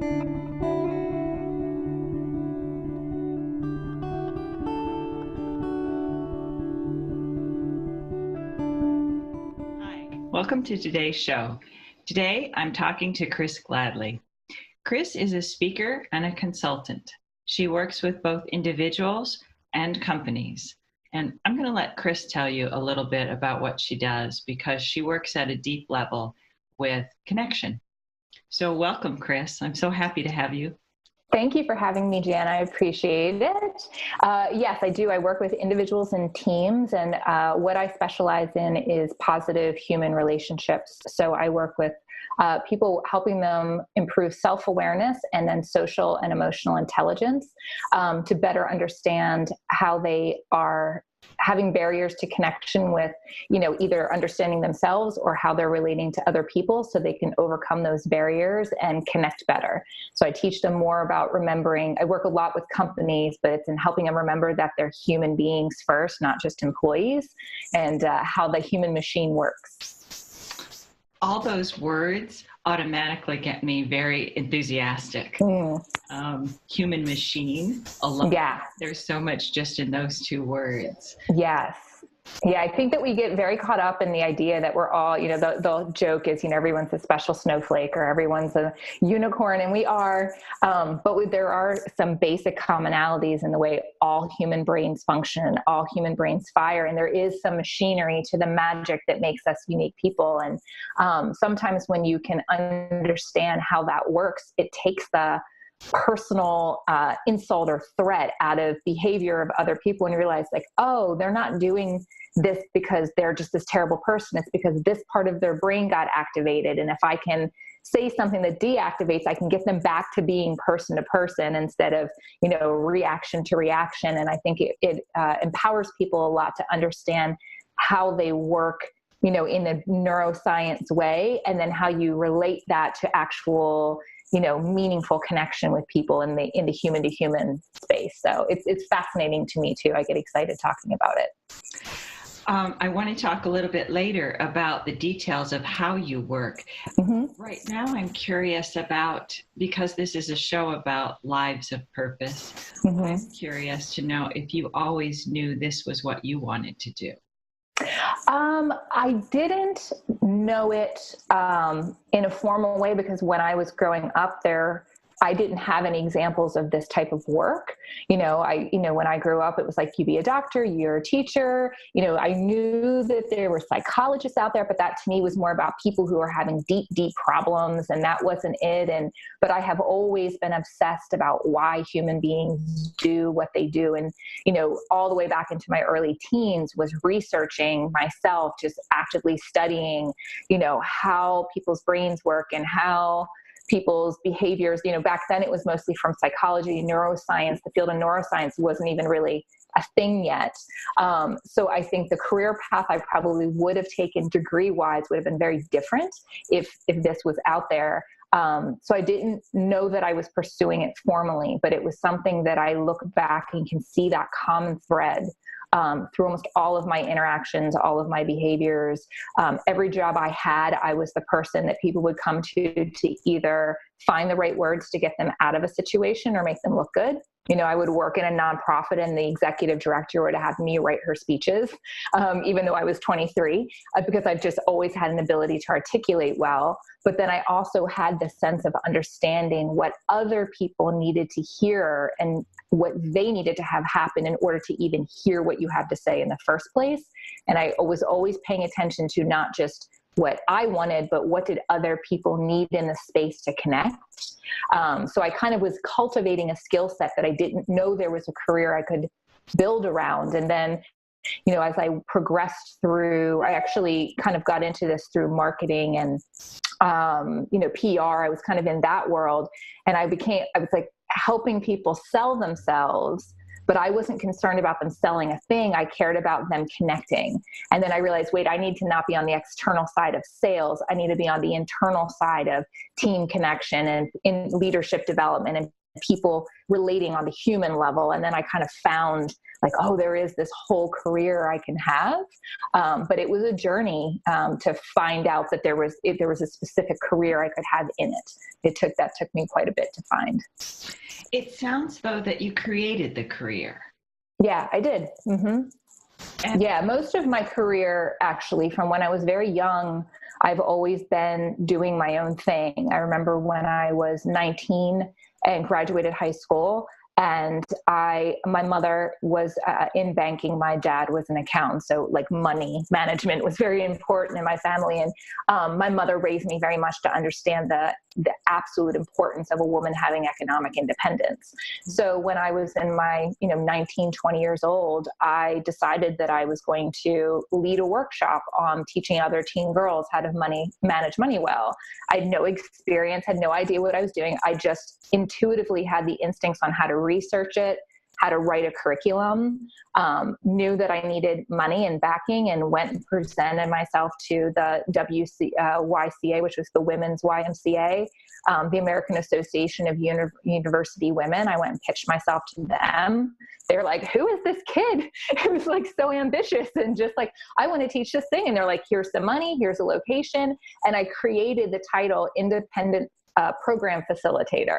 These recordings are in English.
Hi, welcome to today's show. Today, I'm talking to Cris Gladly. Criss is a speaker and a consultant. She works with both individuals and companies. And I'm going to let Criss tell you a little bit about what she does because she works at a deep level with connection. So welcome, Criss. I'm so happy to have you. Thank you for having me, Jan. I appreciate it. Yes, I do. I work with individuals and teams, and what I specialize in is positive human relationships. So I work with people, helping them improve self-awareness and then social and emotional intelligence to better understand how they are having barriers to connection with, either understanding themselves or how they're relating to other people so they can overcome those barriers and connect better. So I teach them more about remembering. I work a lot with companies, but it's in helping them remember that they're human beings first, not just employees, and how the human machine works. All those words automatically get me very enthusiastic. Human machine, Yeah. There's so much just in those two words. Yes. Yeah, I think that we get very caught up in the idea that we're all, the joke is, everyone's a special snowflake or everyone's a unicorn, and we are, but there are some basic commonalities in the way all human brains function, all human brains fire, and there is some machinery to the magic that makes us unique people. And sometimes when you can understand how that works, it takes the personal insult or threat out of behavior of other people, and you realize oh, they're not doing this because they're just this terrible person. It's because this part of their brain got activated. And if I can say something that deactivates, I can get them back to being person to person instead of, reaction to reaction. And I think it empowers people a lot to understand how they work, in a neuroscience way, and then how you relate that to actual meaningful connection with people in the human to human space. So it's fascinating to me too. I get excited talking about it. I want to talk a little bit later about the details of how you work. Mm-hmm. Right now, I'm curious about, because this is a show about lives of purpose, Mm-hmm. I'm curious to know if you always knew this was what you wanted to do. I didn't know it in a formal way because when I was growing up I didn't have any examples of this type of work. When I grew up, it was like, you be a doctor, you're a teacher. I knew that there were psychologists out there, but that to me was more about people who are having deep, deep problems, and that wasn't it. But I have always been obsessed about why human beings do what they do. And, all the way back into my early teens was researching myself, just actively studying, how people's brains work and how people's behaviors, back then it was mostly from psychology, neuroscience. The field of neuroscience wasn't even really a thing yet. So I think the career path I probably would have taken degree-wise would have been very different if this was out there. So I didn't know that I was pursuing it formally, but it was something that I look back and can see that common thread through almost all of my interactions, all of my behaviors. Every job I had, I was the person that people would come to either find the right words to get them out of a situation or make them look good. I would work in a nonprofit and the executive director would have me write her speeches, even though I was 23, because I've just always had an ability to articulate well. But then I also had the sense of understanding what other people needed to hear and what they needed to have happen in order to even hear what you have to say in the first place. And I was always paying attention to not just what I wanted, but what did other people need in the space to connect. So I kind of was cultivating a skill set that I didn't know there was a career I could build around. And then, as I progressed through, I actually kind of got into this through marketing and, PR. I was kind of in that world, and I was like helping people sell themselves, but I wasn't concerned about them selling a thing. I cared about them connecting. And then I realized, wait, I need to not be on the external side of sales. I need to be on the internal side of team connection and in leadership development and people relating on the human level. And then I kind of found like, oh, there is this whole career I can have. But it was a journey to find out that there was a specific career I could have in it. That took me quite a bit to find. It sounds though that you created the career. Yeah, I did. Mm-hmm. Yeah, most of my career, actually, from when I was very young, I've always been doing my own thing. I remember when I was 19 and graduated high school, and my mother was in banking. My dad was an accountant. So like money management was very important in my family. And my mother raised me very much to understand the absolute importance of a woman having economic independence. So when I was in my 19, 20 years old, I decided that I was going to lead a workshop on teaching other teen girls how to manage money well. I had no experience, had no idea what I was doing. I just intuitively had the instincts on how to research it, how to write a curriculum, knew that I needed money and backing, and went and presented myself to the YCA, which was the Women's YMCA, the American Association of University Women. I went and pitched myself to them. They were like, who is this kid? It was like so ambitious and just like, I want to teach this thing. And they're like, here's the money, here's a location. And I created the title Independent Program Facilitator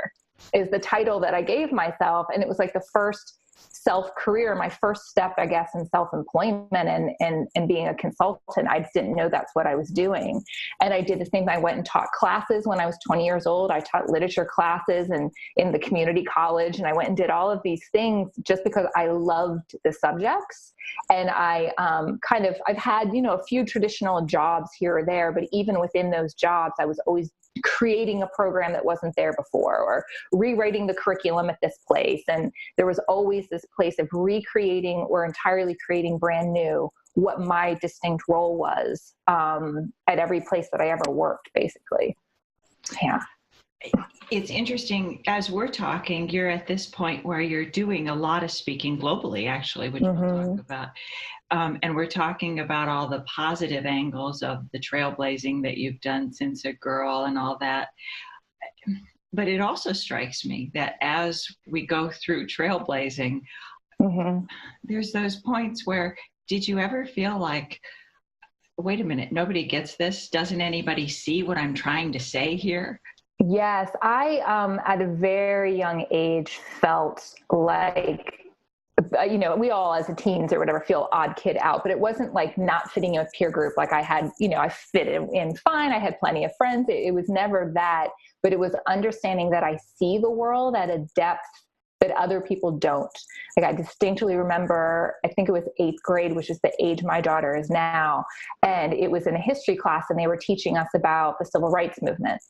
is the title that I gave myself. And it was like the first self-career, my first step, I guess, in self-employment and being a consultant. I just didn't know that's what I was doing. And I did the same thing. I went and taught classes when I was 20 years old. I taught literature classes and in the community college. And I went and did all of these things just because I loved the subjects. And I've had, a few traditional jobs here or there, but even within those jobs, I was always creating a program that wasn't there before, or rewriting the curriculum at this place. And there was always this place of recreating or entirely creating brand new what my distinct role was at every place that I ever worked, basically. Yeah. It's interesting, as we're talking, you're at this point where you're doing a lot of speaking globally, actually, which we'll talk about. And we're talking about all the positive angles of the trailblazing that you've done since a girl and all that. But it also strikes me that as we go through trailblazing, there's those points where, did you ever feel like, wait a minute, nobody gets this? Doesn't anybody see what I'm trying to say here? Yes, I, at a very young age, felt like, we all as a teens or whatever feel odd kid out, but it wasn't like not fitting in a peer group. Like I had, I fit in fine. I had plenty of friends. It was never that, but it was understanding that I see the world at a depth that other people don't. Like I distinctly remember, I think it was 8th grade, which is the age my daughter is now. And it was in a history class and they were teaching us about the civil rights movement.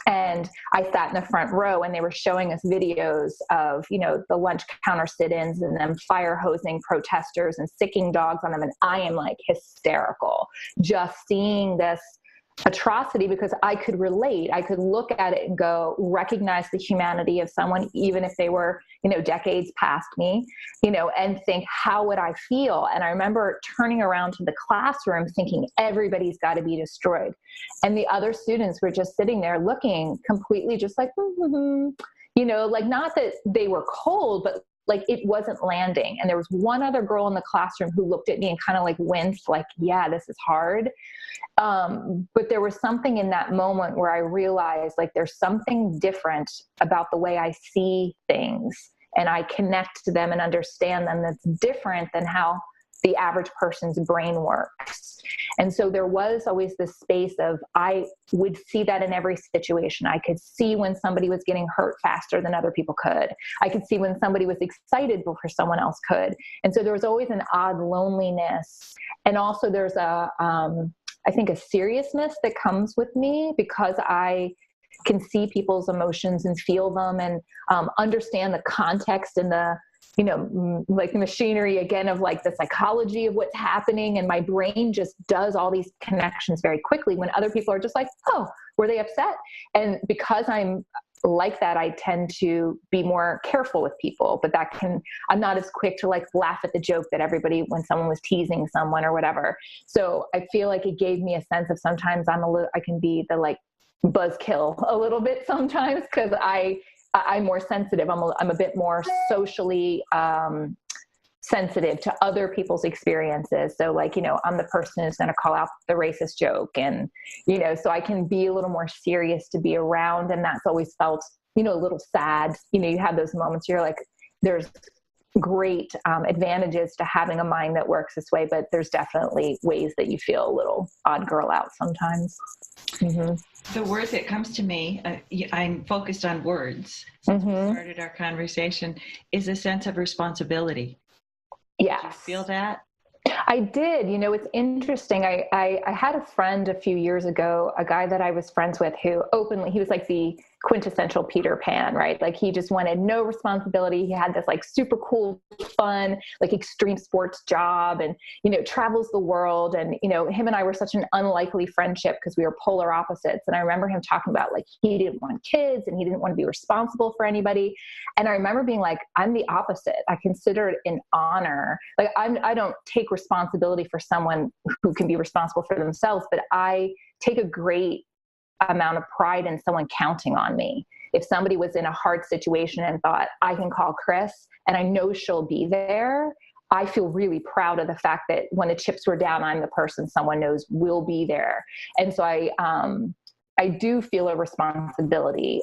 And I sat in the front row and they were showing us videos of, the lunch counter sit-ins and them fire hosing protesters and sicking dogs on them. And I am like hysterical just seeing this atrocity, because I could relate. I could look at it and go, recognize the humanity of someone, even if they were, decades past me, and think, how would I feel? And I remember turning around to the classroom thinking, everybody's got to be destroyed. And the other students were just sitting there looking completely just like, like not that they were cold, but like it wasn't landing. And there was one other girl in the classroom who looked at me and kind of like winced, like, yeah, this is hard. But there was something in that moment where I realized like there's something different about the way I see things and I connect to them and understand them that's different than how the average person's brain works. And so there was always this space of, I would see that in every situation. I could see when somebody was getting hurt faster than other people could. I could see when somebody was excited before someone else could. And so there was always an odd loneliness. And also there's I think a seriousness that comes with me because I can see people's emotions and feel them and understand the context and the, like the machinery again of like the psychology of what's happening. And my brain just does all these connections very quickly when other people are just like, oh, were they upset? And because I'm like that, I tend to be more careful with people, but I'm not as quick to like laugh at the joke that everybody, when someone was teasing someone or whatever. So I feel like it gave me a sense of sometimes I can be the like buzzkill a little bit sometimes, because I I'm more sensitive. I'm a bit more socially sensitive to other people's experiences. So like, I'm the person who's going to call out the racist joke, and, so I can be a little more serious to be around. And that's always felt, a little sad. You have those moments where you're like, there's great advantages to having a mind that works this way, but there's definitely ways that you feel a little odd girl out sometimes. Mm-hmm. The word that comes to me, I'm focused on words since we started our conversation, is a sense of responsibility. Yes. Did you feel that? I did. It's interesting. I had a friend a few years ago, a guy that I was friends with, who he was like the quintessential Peter Pan, right? Like he just wanted no responsibility. He had this like super cool, fun, like extreme sports job, and, travels the world. And, him and I were such an unlikely friendship because we were polar opposites. And I remember him talking about like, he didn't want kids and he didn't want to be responsible for anybody. And I remember being like, I'm the opposite. I consider it an honor. Like I don't take responsibility for someone who can be responsible for themselves, but I take a great amount of pride in someone counting on me. If somebody was in a hard situation and thought, I can call Criss and I know she'll be there, I feel really proud of the fact that when the chips were down, I'm the person someone knows will be there. And so I do feel a responsibility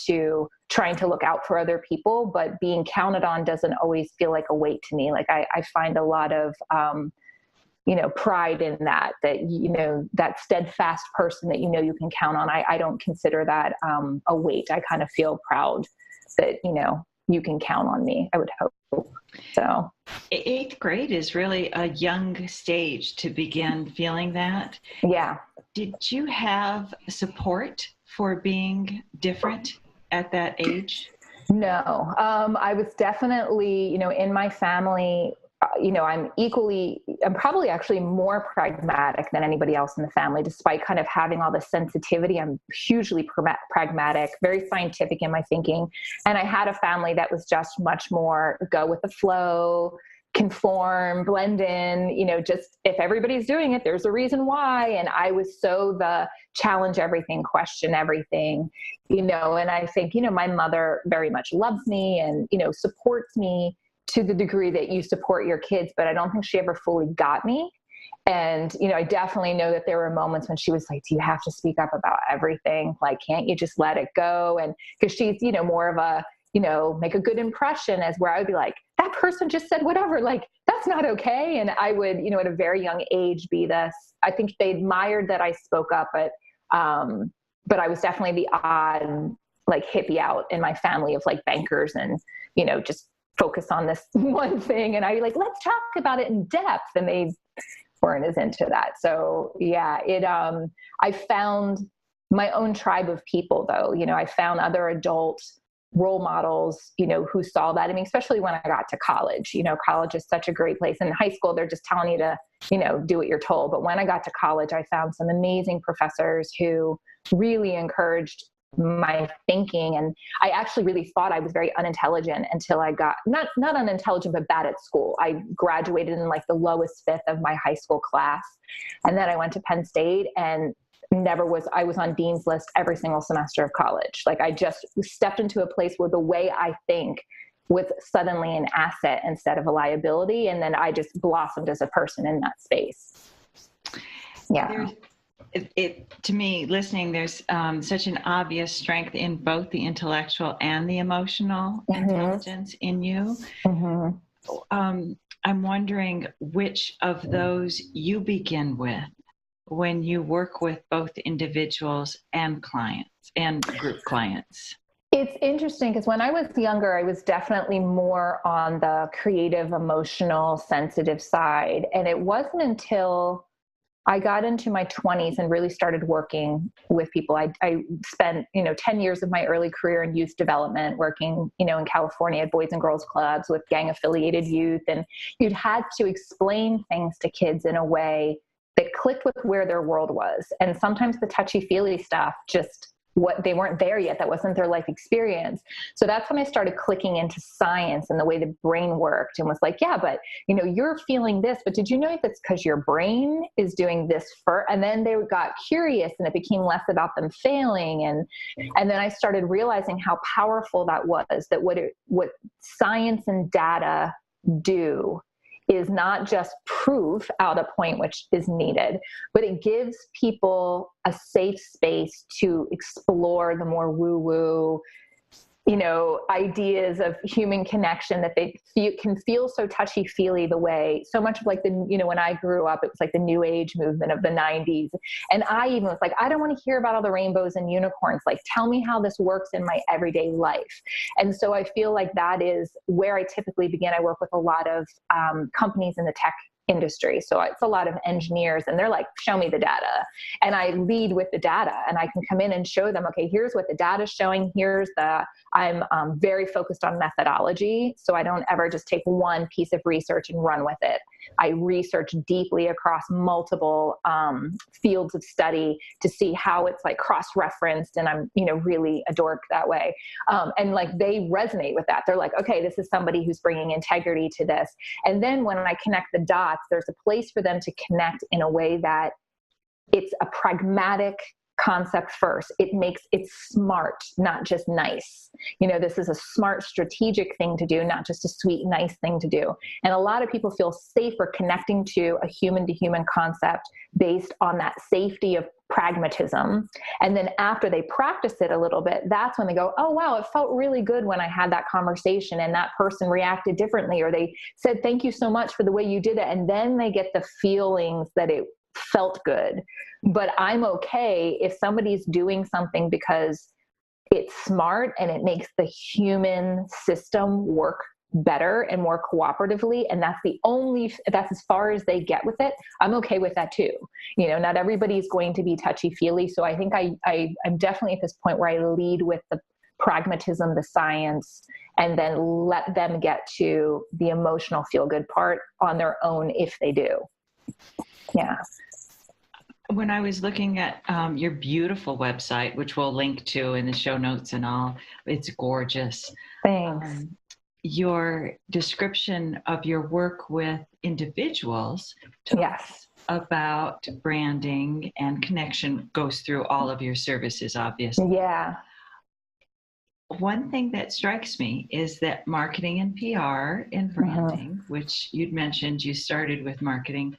to trying to look out for other people, but being counted on doesn't always feel like a weight to me. Like I find a lot of pride in that, that steadfast person that, you can count on. I don't consider that a weight. I kind of feel proud that, you can count on me, I would hope. So 8th grade is really a young stage to begin feeling that. Yeah. Did you have support for being different at that age? No. I was definitely, in my family, I'm probably actually more pragmatic than anybody else in the family, despite kind of having all the sensitivity. I'm hugely pragmatic, very scientific in my thinking. And I had a family that was just much more go with the flow, conform, blend in, just if everybody's doing it, there's a reason why. And I was so the challenge everything, question everything, and I think, my mother very much loves me and, supports me to the degree that you support your kids, but I don't think she ever fully got me. And, I definitely know that there were moments when she was like, do you have to speak up about everything? Like, can't you just let it go? And because she's, more of a, make a good impression, as where I would be like, that person just said whatever, like, that's not okay. And I would, at a very young age be this, I think they admired that I spoke up, but I was definitely the odd, like hippie out in my family of like bankers and, just focus on this one thing. And I'd be like, let's talk about it in depth. And they weren't as into that. So yeah, I found my own tribe of people though. I found other adult role models, who saw that. I mean, especially when I got to college, college is such a great place. In high school, they're just telling you to, do what you're told. But when I got to college, I found some amazing professors who really encouraged my thinking. And I actually really thought I was very unintelligent until I got, not unintelligent, but bad at school. I graduated in like the lowest fifth of my high school class. And then I went to Penn State and I was on dean's list every single semester of college. Like I just stepped into a place where the way I think was suddenly an asset instead of a liability. And then I just blossomed as a person in that space. Yeah. To me, listening, there's such an obvious strength in both the intellectual and the emotional intelligence in you. I'm wondering which of those you begin with when you work with both individuals and clients and group clients. It's interesting because when I was younger, I was definitely more on the creative, emotional, sensitive side. And it wasn't until I got into my 20s and really started working with people. I spent, 10 years of my early career in youth development, working, in California at Boys and Girls Clubs with gang affiliated youth. And you'd had to explain things to kids in a way that clicked with where their world was. And sometimes the touchy-feely stuff just they weren't there yet. That wasn't their life experience. So that's when I started clicking into science and the way the brain worked, and was like, yeah, but you're feeling this, but did you know that's because your brain is doing this first? And then they got curious, and it became less about them failing. And then I started realizing how powerful that was, that what science and data do is not just proof out a point which is needed, but it gives people a safe space to explore the more woo-woo, ideas of human connection that they can feel so touchy-feely, the way so much of like when I grew up, it was like the new age movement of the 90s. And I even was like, I don't want to hear about all the rainbows and unicorns. Like, tell me how this works in my everyday life. And so I feel like that is where I typically begin. I work with a lot of companies in the tech industry. So it's a lot of engineers, and they're like, show me the data. And I lead with the data, and I can come in and show them, okay, here's what the data is showing. I'm very focused on methodology. So I don't ever just take one piece of research and run with it. I research deeply across multiple fields of study to see how it's like cross-referenced. And I'm, really a dork that way. And like, they resonate with that. They're like, okay, this is somebody who's bringing integrity to this. And then when I connect the dots, there's a place for them to connect in a way that it's a pragmatic concept first. It's smart, not just nice. This is a smart, strategic thing to do, not just a sweet, nice thing to do. And a lot of people feel safer connecting to a human to human concept based on that safety of pragmatism. And then after they practice it a little bit, that's when they go, oh, wow, it felt really good when I had that conversation and that person reacted differently, or they said, thank you so much for the way you did it. And then they get the feelings that it felt good. But I'm okay if somebody's doing something because it's smart and it makes the human system work better and more cooperatively. And that's as far as they get with it. I'm okay with that too. Not everybody's going to be touchy-feely. So I think I'm definitely at this point where I lead with the pragmatism, the science, and then let them get to the emotional feel-good part on their own if they do. Yeah. When I was looking at your beautiful website, which we'll link to in the show notes and all, it's gorgeous. Thanks. Your description of your work with individuals talks about branding and connection, goes through all of your services, obviously. Yeah. One thing that strikes me is that marketing and PR and branding, which you'd mentioned you started with marketing,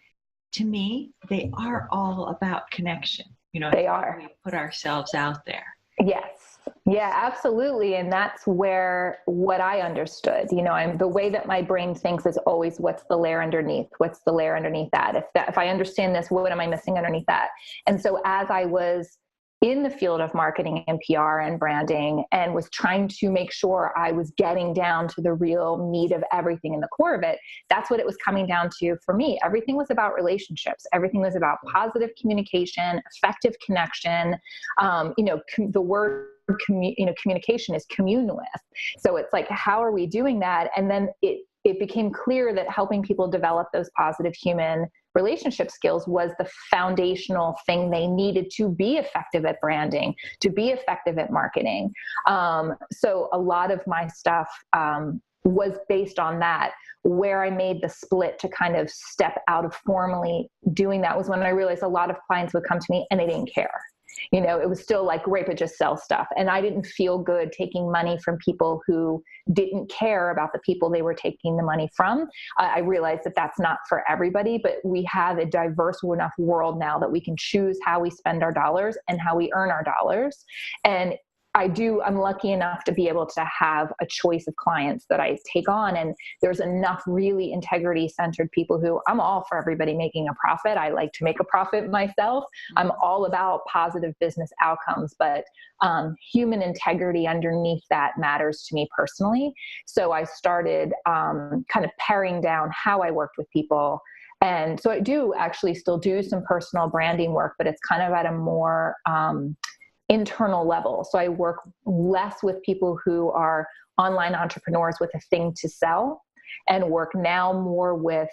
to me, they are all about connection. They are. We put ourselves out there. Yes. Yeah, absolutely. And that's what I understood, the way that my brain thinks is always, what's the layer underneath? What's the layer underneath that? If I understand this, what am I missing underneath that? And so as I was in the field of marketing and PR and branding, and was trying to make sure I was getting down to the real meat of everything in the core of it, that's what it was coming down to for me. Everything was about relationships. Everything was about positive communication, effective connection. The word communication is commune with. So it's like, how are we doing that? And then it became clear that helping people develop those positive human relationship skills was the foundational thing they needed to be effective at branding, to be effective at marketing. So a lot of my stuff was based on that. Where I made the split to kind of step out of formally doing that was when I realized a lot of clients would come to me and they didn't care. It was still like, great, but just sell stuff. And I didn't feel good taking money from people who didn't care about the people they were taking the money from. I realized that that's not for everybody, but we have a diverse enough world now that we can choose how we spend our dollars and how we earn our dollars. And I'm lucky enough to be able to have a choice of clients that I take on. And there's enough really integrity-centered people who I'm all for everybody making a profit. I like to make a profit myself. I'm all about positive business outcomes, but human integrity underneath that matters to me personally. So I started kind of paring down how I worked with people. And so I do actually still do some personal branding work, but it's kind of at a more internal level. So I work less with people who are online entrepreneurs with a thing to sell, and work now more with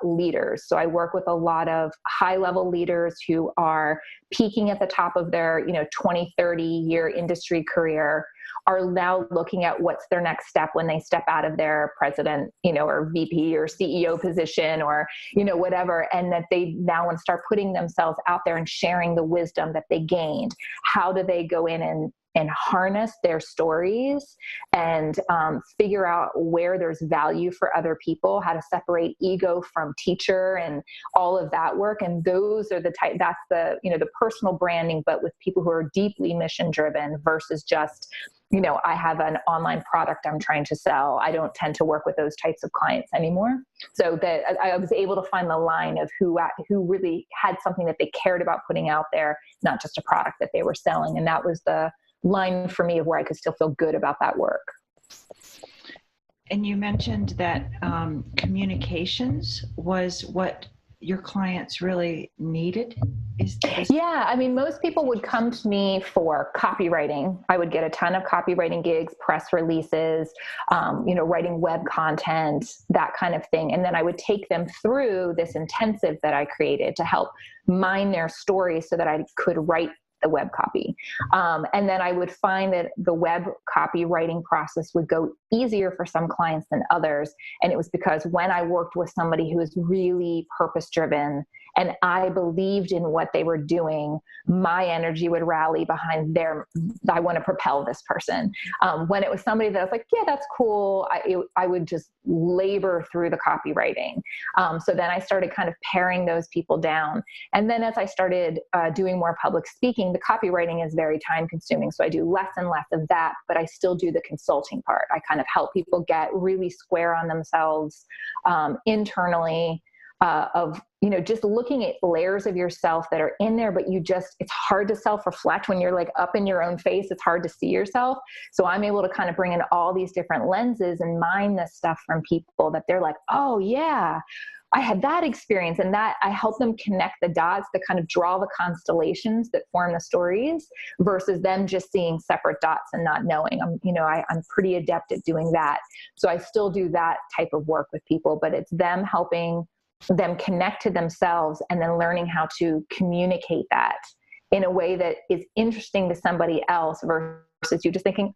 leaders. So I work with a lot of high-level leaders who are peaking at the top of their, 20, 30-year industry career, are now looking at what's their next step when they step out of their president, or VP or CEO position, or, whatever. And that they now want to start putting themselves out there and sharing the wisdom that they gained. How do they go in and harness their stories and figure out where there's value for other people, how to separate ego from teacher and all of that work. And those are that's the personal branding, but with people who are deeply mission driven versus just, I have an online product I'm trying to sell. I don't tend to work with those types of clients anymore. So that I was able to find the line of who really had something that they cared about putting out there, not just a product that they were selling. And that was the line for me of where I could still feel good about that work. And you mentioned that communications was what your clients really needed. Yeah, I mean, most people would come to me for copywriting. I would get a ton of copywriting gigs, press releases, writing web content, that kind of thing. And then I would take them through this intensive that I created to help mine their stories so that I could write the web copy. And then I would find that the web copywriting process would go easier for some clients than others. And it was because when I worked with somebody who was really purpose-driven and I believed in what they were doing, my energy would rally behind I want to propel this person. When it was somebody that was like, yeah, that's cool, I would just labor through the copywriting. So then I started kind of paring those people down. And then as I started doing more public speaking, the copywriting is very time consuming. So I do less and less of that, but I still do the consulting part. I kind of help people get really square on themselves internally, of, just looking at layers of yourself that are in there, but it's hard to self-reflect when you're like up in your own face. It's hard to see yourself. So I'm able to kind of bring in all these different lenses and mine this stuff from people that they're like, oh yeah, I had that experience, and that I help them connect the dots to kind of draw the constellations that form the stories versus them just seeing separate dots and not knowing. I'm pretty adept at doing that. So I still do that type of work with people, but it's them helping them connect to themselves and then learning how to communicate that in a way that is interesting to somebody else versus you just thinking,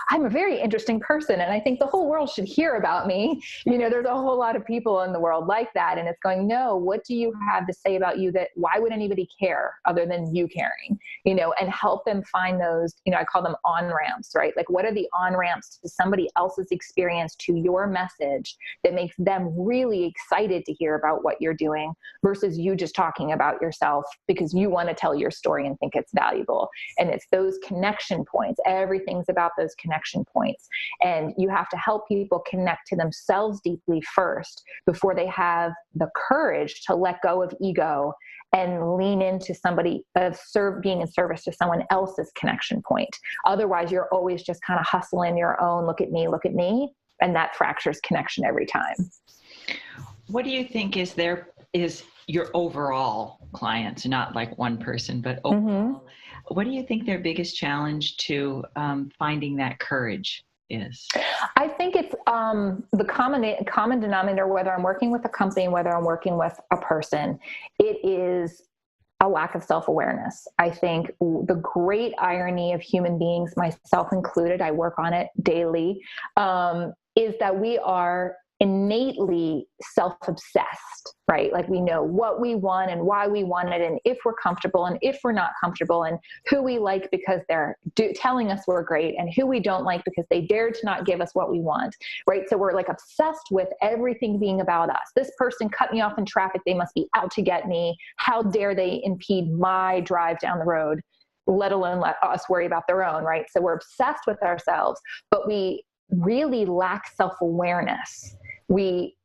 I'm a very interesting person and I think the whole world should hear about me. There's a whole lot of people in the world like that. And it's going, no, what do you have to say about you why would anybody care other than you caring, and help them find those, I call them on-ramps, right? Like what are the on-ramps to somebody else's experience to your message that makes them really excited to hear about what you're doing versus you just talking about yourself because you want to tell your story and think it's valuable. And it's those connection points. Everything's about those connection points. And you have to help people connect to themselves deeply first before they have the courage to let go of ego and lean into somebody being in service to someone else's connection point. Otherwise, you're always just kind of hustling your own, look at me, and that fractures connection every time. What do you think is your overall clients, not like one person, but overall? Mm-hmm. What do you think their biggest challenge to finding that courage is? I think it's the common denominator, whether I'm working with a company, whether I'm working with a person, it is a lack of self-awareness. I think the great irony of human beings, myself included, I work on it daily, is that we are innately self-obsessed, right? Like we know what we want and why we want it, and if we're comfortable and if we're not comfortable, and who we like because they're telling us we're great, and who we don't like because they dared to not give us what we want, right? So we're like obsessed with everything being about us. This person cut me off in traffic. They must be out to get me. How dare they impede my drive down the road, let alone let us worry about their own, right? So we're obsessed with ourselves, but we really lack self-awareness. We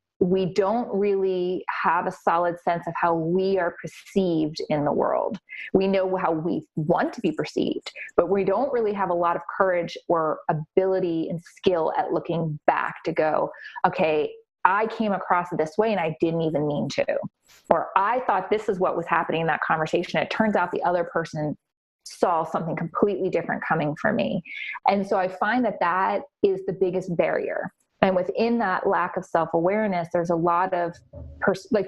don't really have a solid sense of how we are perceived in the world. We know how we want to be perceived, but we don't really have a lot of courage or ability and skill at looking back to go, okay, I came across this way and I didn't even mean to, or I thought this is what was happening in that conversation. It turns out the other person saw something completely different coming from me. And so I find that is the biggest barrier. And within that lack of self-awareness, there's a lot of,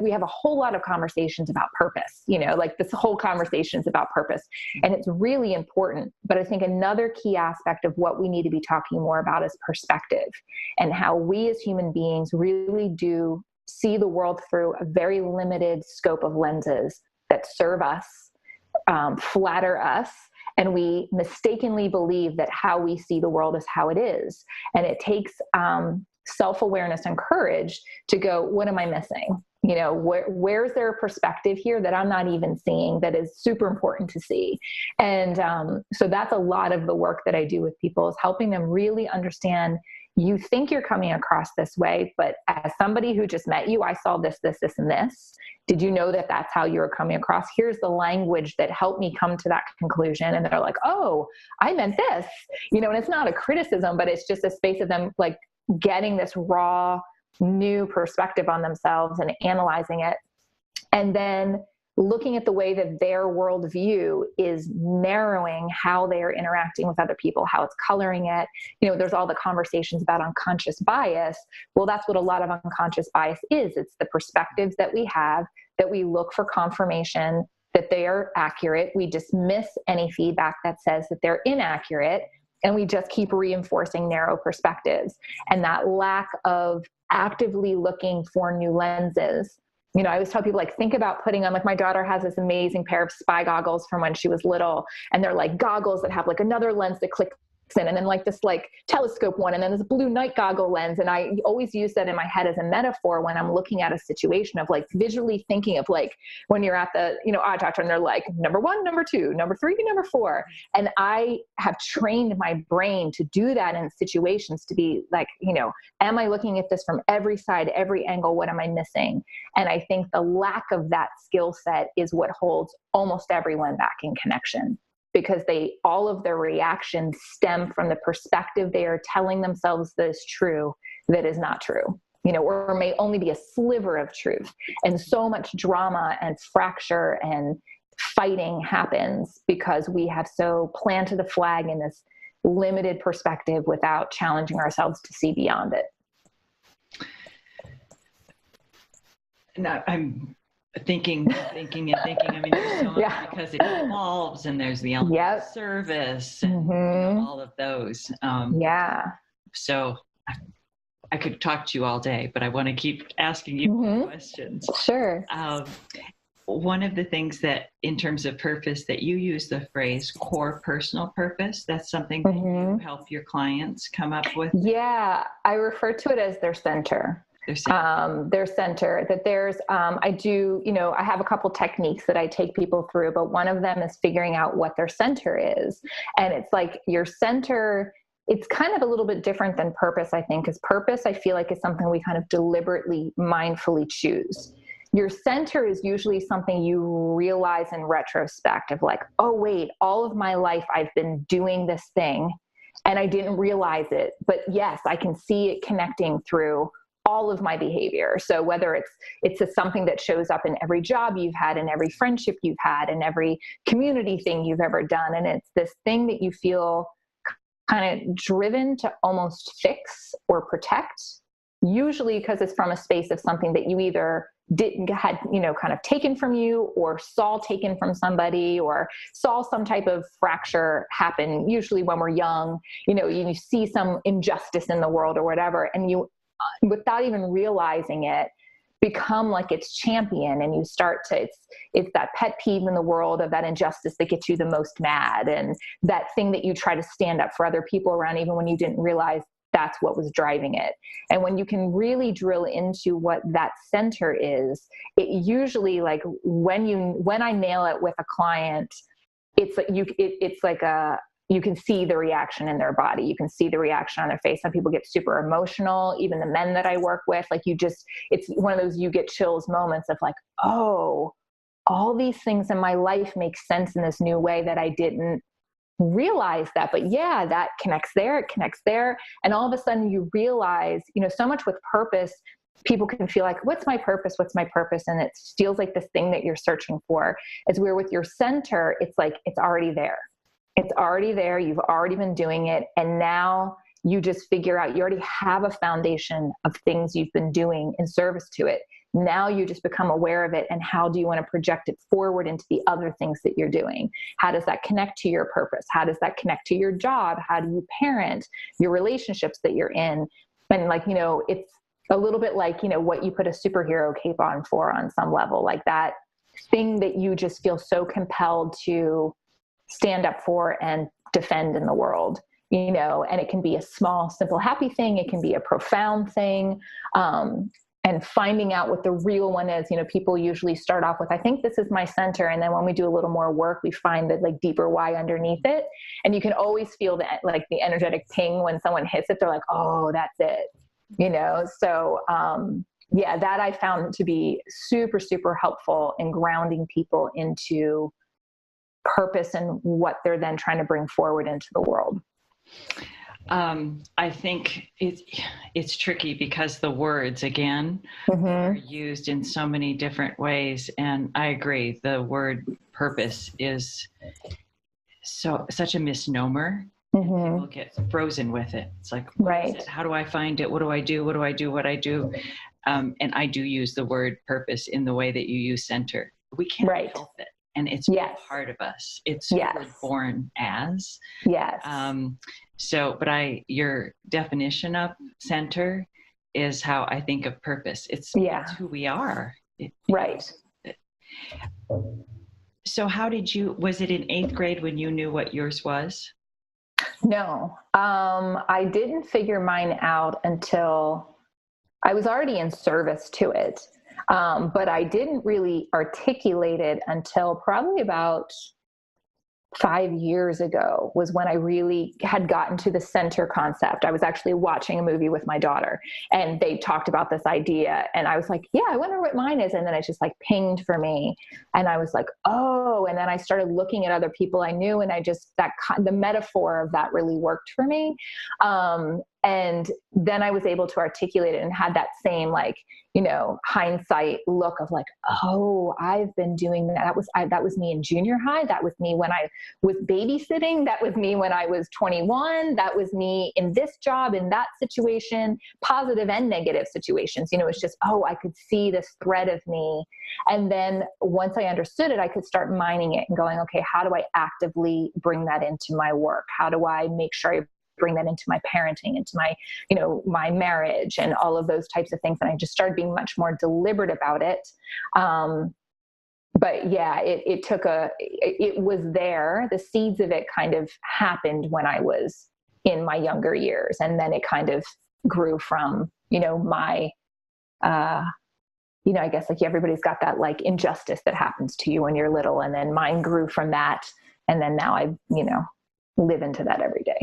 we have a whole lot of conversations about purpose, like this whole conversation is about purpose. And it's really important. But I think another key aspect of what we need to be talking more about is perspective, and how we as human beings really do see the world through a very limited scope of lenses that serve us, flatter us, and we mistakenly believe that how we see the world is how it is. And it takes self-awareness and courage to go, what am I missing? Where's there a perspective here that I'm not even seeing that is super important to see? And so that's a lot of the work that I do with people, is helping them really understand, you think you're coming across this way, but as somebody who just met you, I saw this, this, this, and this. Did you know that that's how you were coming across? Here's the language that helped me come to that conclusion. And they're like, oh, I meant this, and it's not a criticism, but it's just a space of them like getting this raw, new perspective on themselves and analyzing it. And then looking at the way that their worldview is narrowing how they are interacting with other people, how it's coloring it. There's all the conversations about unconscious bias. Well, that's what a lot of unconscious bias is. It's the perspectives that we have, that we look for confirmation that they are accurate. We dismiss any feedback that says that they're inaccurate, and we just keep reinforcing narrow perspectives. And that lack of actively looking for new lenses. I always tell people, think about putting on, my daughter has this amazing pair of spy goggles from when she was little, and they're goggles that have another lens that clicks in, and then this telescope one, and then this blue night goggle lens. And I always use that in my head as a metaphor when I'm looking at a situation of visually thinking of when you're at the, eye doctor, and they're number 1, number 2, number 3, number 4. And I have trained my brain to do that in situations, to be am I looking at this from every side, every angle? What am I missing? And I think the lack of that skill set is what holds almost everyone back in connection, because all of their reactions stem from the perspective they are telling themselves that is true, that is not true, or may only be a sliver of truth. And so much drama and fracture and fighting happens because we have so planted a flag in this limited perspective without challenging ourselves to see beyond it. No, I'm thinking. I mean, there's so much because it evolves, and there's the element of service and all of those. So I could talk to you all day, but I want to keep asking you more questions. Sure. One of the things that, in terms of purpose, that you use the phrase core personal purpose, that's something that you help your clients come up with? Yeah, I refer to it as their center. Their center, that there's, I do, I have a couple techniques that I take people through, but one of them is figuring out what their center is. And it's your center, it's kind of a little bit different than purpose, I think, because purpose, I feel like, is something we kind of deliberately, mindfully choose. Your center is usually something you realize in retrospect of oh, wait, all of my life I've been doing this thing and I didn't realize it. But yes, I can see it connecting through all of my behavior. So whether it's something that shows up in every job you've had, in every friendship you've had, in every community thing you've ever done. And it's this thing that you feel kind of driven to almost fix or protect, usually because it's from a space of something that you either had kind of taken from you, or saw taken from somebody, or saw some type of fracture happen, usually when we're young. You see some injustice in the world or whatever, and you, without even realizing it, become its champion, and you start to, it's that pet peeve in the world of that injustice that gets you the most mad, and that thing that you try to stand up for other people around, even when you didn't realize that's what was driving it. And when you can really drill into what that center is, it usually, when I nail it with a client, you can see the reaction in their body. You can see the reaction on their face. Some people get super emotional. Even the men that I work with, it's one of those, you get chills moments of oh, all these things in my life make sense in this new way that I didn't realize that. But yeah, that connects there, it connects there. And all of a sudden you realize, so much with purpose, people can feel what's my purpose? What's my purpose? And it feels like this thing that you're searching for. As where with your center, it's already there. It's already there. You've already been doing it. And now you just figure out, you already have a foundation of things you've been doing in service to it. Now you just become aware of it. And how do you want to project it forward into the other things that you're doing? How does that connect to your purpose? How does that connect to your job? How do you parent, your relationships that you're in? And like, it's a little bit like, what you put a superhero cape on for on some level, like that thing that you just feel so compelled to stand up for and defend in the world, and it can be a small, simple, happy thing. It can be a profound thing. And finding out what the real one is, people usually start off with, I think this is my center. And then when we do a little more work, we find that like deeper why underneath it. And you can always feel that, like the energetic ping when someone hits it, they're like, oh, that's it, So, that I found to be super, super helpful in grounding people into purpose and what they're then trying to bring forward into the world. I think it's tricky because the words, again, are used in so many different ways. And I agree, the word purpose is such a misnomer. People get frozen with it. It's like, what is it? How do I find it? What do I do? What do I do? What I do? And I do use the word purpose in the way that you use center. We can't help it. And it's part of us. It's who we're born as. Yes. But your definition of center is how I think of purpose. It's who we are. Right. So was it in 8th grade when you knew what yours was? No, I didn't figure mine out until I was already in service to it. But I didn't really articulate it until probably about 5 years ago was when I really had gotten to the center concept. I was actually watching a movie with my daughter and they talked about this idea and I was like, yeah, I wonder what mine is. And then it just like pinged for me and I was like, oh, and then I started looking at other people I knew and the metaphor of that really worked for me. And then I was able to articulate it and had that same hindsight look of like, oh, I've been doing that. That was me in junior high. That was me when I was babysitting. That was me when I was 21. That was me in this job, in that situation, positive and negative situations. It's just, I could see this thread of me. And then once I understood it, I could start mining it and going, okay, how do I actively bring that into my work? How do I make sure I bring that into my parenting, into my, my marriage and all of those types of things. And I just started being much more deliberate about it. But yeah, it was there. The seeds of it kind of happened when I was in my younger years. And then it kind of grew from, my, I guess like everybody's got that like injustice that happens to you when you're little. And then mine grew from that. And then now I, live into that every day.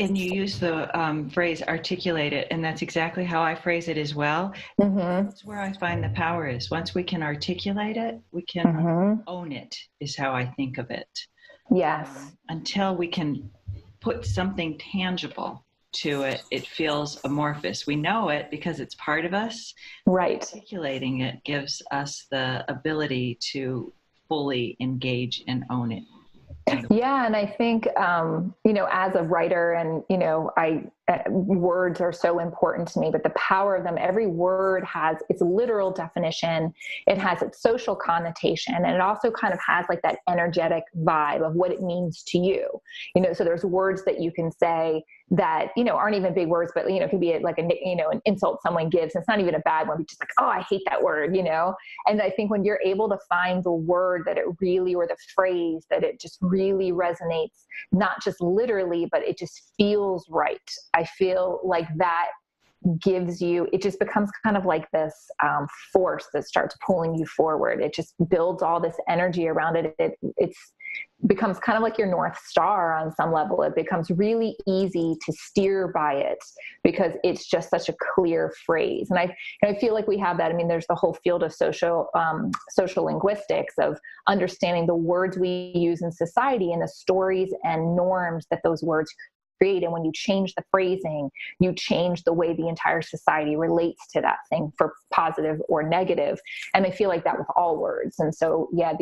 And you use the phrase articulate it, and that's exactly how I phrase it as well. That's where I find the power is. Once we can articulate it, we can own it, is how I think of it. Yes. Until we can put something tangible to it, it feels amorphous. We know it because it's part of us. Right. Articulating it gives us the ability to fully engage and own it. Yeah. And I think, as a writer and, words are so important to me, but the power of them, every word has its literal definition. It has its social connotation. And it also kind of has like that energetic vibe of what it means to you, so there's words that you can say that, aren't even big words, but, it could be like an insult someone gives. It's not even a bad one, but just like, oh, I hate that word, And I think when you're able to find the word that it really, or the phrase that it just really resonates, not just literally, but it just feels right. I feel like that gives you, it just becomes kind of like this force that starts pulling you forward. It just builds all this energy around it. It's becomes kind of like your North Star on some level. It becomes really easy to steer by it because it's just such a clear phrase. And I feel like we have that. I mean, there's the whole field of social linguistics of understanding the words we use in society and the stories and norms that those words create. And when you change the phrasing, you change the way the entire society relates to that thing for positive or negative. And I feel like that with all words. And so, yeah,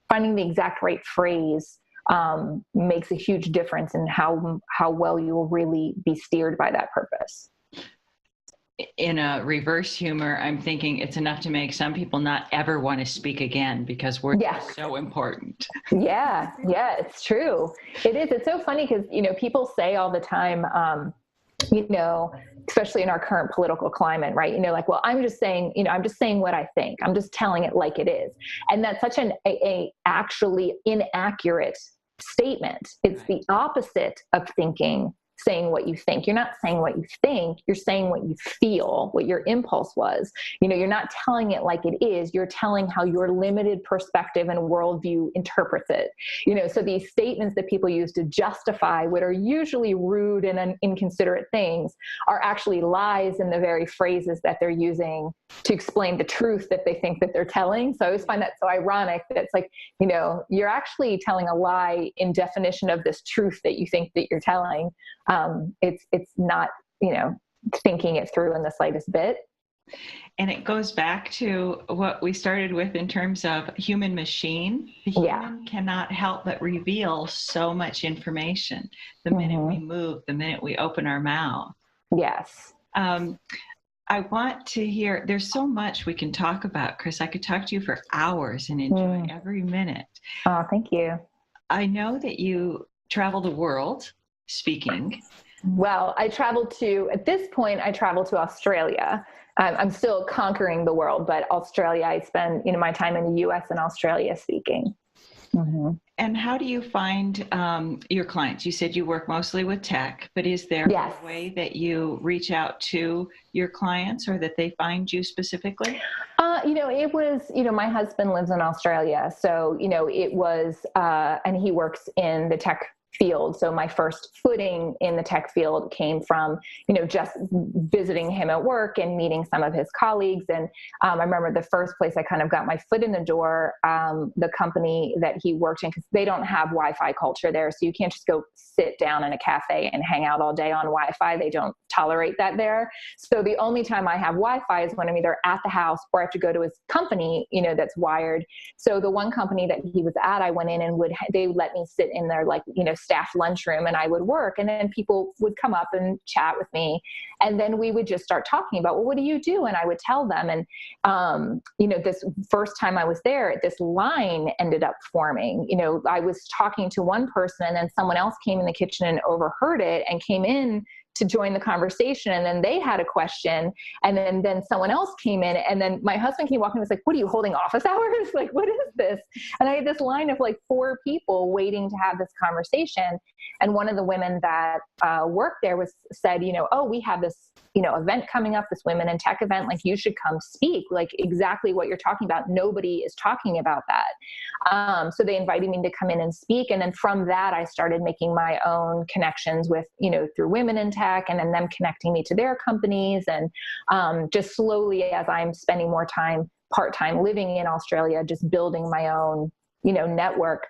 finding the exact right phrase makes a huge difference in how well you will really be steered by that purpose. In a reverse humor, I'm thinking it's enough to make some people not ever want to speak again because words are so important. Yeah, it's true. It is. It's so funny because, people say all the time, especially in our current political climate, right? Like, well, I'm just saying what I think. I'm just telling it like it is. And that's such a actually inaccurate statement. It's the opposite of saying what you think. You're not saying what you think, you're saying what you feel, what your impulse was. You're not telling it like it is, you're telling how your limited perspective and worldview interprets it. So these statements that people use to justify what are usually rude and inconsiderate things are actually lies in the very phrases that they're using to explain the truth that they think that they're telling. So I always find that so ironic that it's like, you're actually telling a lie in definition of this truth that you think that you're telling. It's not, thinking it through in the slightest bit. And it goes back to what we started with in terms of human machine. The human cannot help but reveal so much information the minute we move, the minute we open our mouth. Yes. I want to hear, there's so much we can talk about, Cris. I could talk to you for hours and enjoy every minute. Oh, thank you. I know that you travel the world speaking. Well, at this point, I travel to Australia. I'm still conquering the world, but Australia, I spend, my time in the US and Australia speaking. Mm-hmm. And how do you find your clients? You said you work mostly with tech, but is there a way that you reach out to your clients or that they find you specifically? It was, my husband lives in Australia. So, it was, and he works in the tech field. So my first footing in the tech field came from, just visiting him at work and meeting some of his colleagues. And I remember the first place I kind of got my foot in the door, the company that he worked in, because they don't have Wi-Fi culture there. So you can't just go sit down in a cafe and hang out all day on Wi-Fi. They don't tolerate that there. So the only time I have Wi-Fi is when I'm either at the house or I have to go to his company, that's wired. So the one company that he was at, I went in and they let me sit in their staff lunchroom and I would work. And then people would come up and chat with me. And then we would just start talking about, well, what do you do? And I would tell them. And, this first time I was there, this line ended up forming. I was talking to one person and then someone else came in the kitchen and overheard it and came in to join the conversation. And then they had a question. And then someone else came in. And then my husband came walking and was like, what are you holding office hours? Like, what is this? And I had this line of 4 people waiting to have this conversation. And one of the women that worked there said, oh, we have this, event coming up, this Women in Tech event, you should come speak, exactly what you're talking about. Nobody is talking about that. So they invited me to come in and speak. And then from that, I started making my own connections with, through Women in Tech and then them connecting me to their companies. And just slowly, as I'm spending more time part-time living in Australia, just building my own network.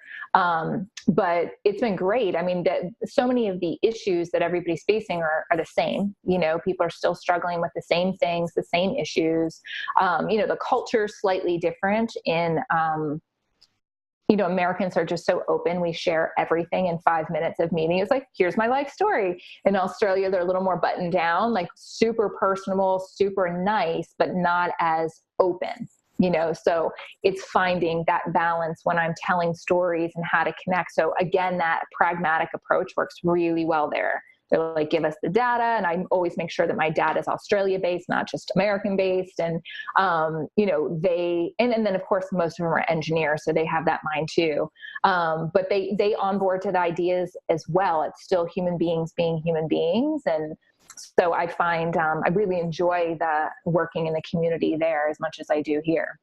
But it's been great. I mean, so many of the issues that everybody's facing are the same. People are still struggling with the same things, the same issues. The culture is slightly different in, Americans are just so open. We share everything in 5 minutes of meeting. It's like, here's my life story. In Australia, they're a little more buttoned down, super personal, super nice, but not as open. So it's finding that balance when I'm telling stories and how to connect. So again, that pragmatic approach works really well there. They're like, give us the data. And I always make sure that my data is Australia based, not just American based. And, and then of course, most of them are engineers. So they have that mind too. But they onboard to the ideas as well. It's still human beings being human beings. And so I find I really enjoy the working in the community there as much as I do here.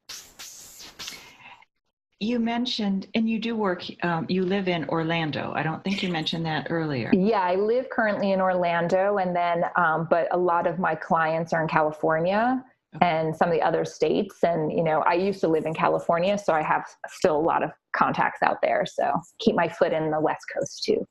You mentioned, and you do work, you live in Orlando. I don't think you mentioned that earlier. Yeah, I live currently in Orlando, and then, but a lot of my clients are in California and some of the other states. And, I used to live in California, so I have still a lot of contacts out there. So keep my foot in the West Coast too.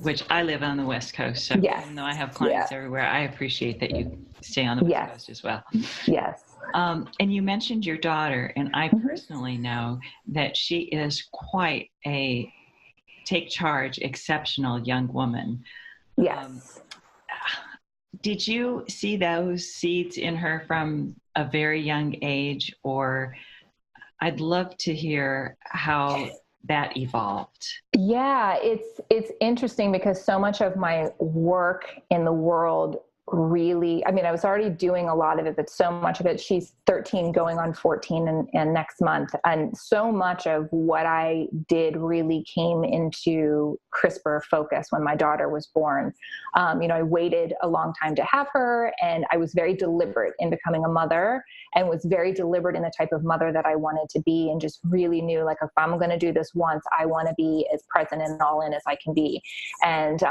Which I live on the West Coast. So even though I have clients everywhere, I appreciate that you stay on the West Coast as well. Yes. And you mentioned your daughter, and I personally know that she is quite a take charge, exceptional young woman. Yes. Did you see those seeds in her from a very young age, or I'd love to hear how that evolved? Yeah, it's interesting because so much of my work in the world really, I mean, I was already doing a lot of it, but so much of it, she's 13 going on 14 and next month. And so much of what I did really came into crisper focus when my daughter was born. I waited a long time to have her, and I was very deliberate in becoming a mother, and was very deliberate in the type of mother that I wanted to be, and just really knew, like, if I'm going to do this once, I want to be as present and all in as I can be. And,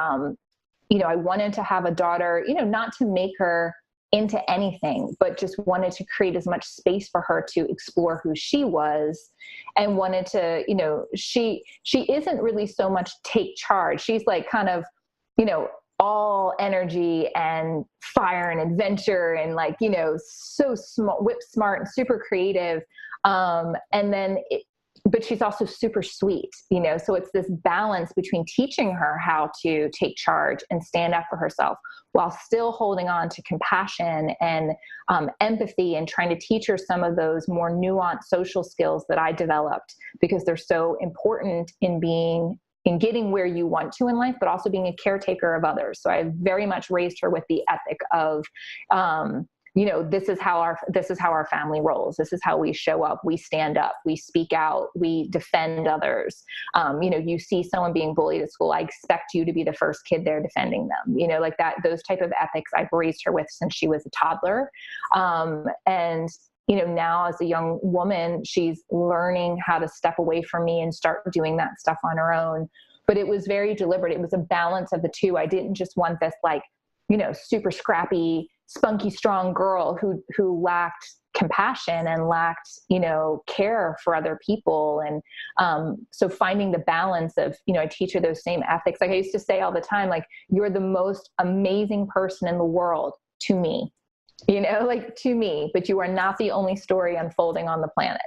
I wanted to have a daughter, not to make her into anything, but just wanted to create as much space for her to explore who she was, and wanted to, she isn't really so much take charge. She's like kind of, all energy and fire and adventure and like, so smart, whip smart and super creative. But she's also super sweet, so it's this balance between teaching her how to take charge and stand up for herself while still holding on to compassion and empathy, and trying to teach her some of those more nuanced social skills that I developed, because they're so important in getting where you want to in life, but also being a caretaker of others. So I very much raised her with the ethic of, this is how our family rolls. This is how we show up. We stand up, we speak out, we defend others. You see someone being bullied at school, I expect you to be the first kid there defending them, like that, those type of ethics I've raised her with since she was a toddler. Now as a young woman, she's learning how to step away from me and start doing that stuff on her own. But it was very deliberate. It was a balance of the two. I didn't just want this super scrappy, spunky, strong girl who lacked compassion and lacked, care for other people. And so finding the balance of, I teach her those same ethics. Like I used to say all the time, like, you're the most amazing person in the world to me, to me, but you are not the only story unfolding on the planet,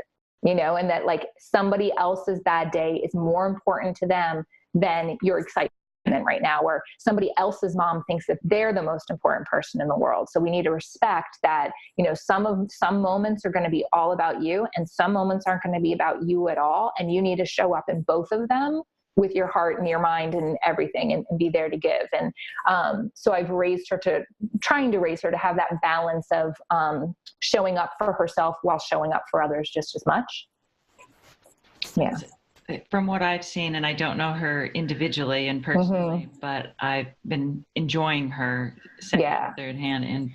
and that like somebody else's bad day is more important to them than your excitement right now, or somebody else's mom thinks that they're the most important person in the world. So we need to respect that, some moments are going to be all about you, and some moments aren't going to be about you at all. And you need to show up in both of them with your heart and your mind and everything, and be there to give. And so I've trying to raise her to have that balance of showing up for herself while showing up for others just as much. Yeah. From what I've seen, and I don't know her individually and personally, but I've been enjoying her second and third hand, and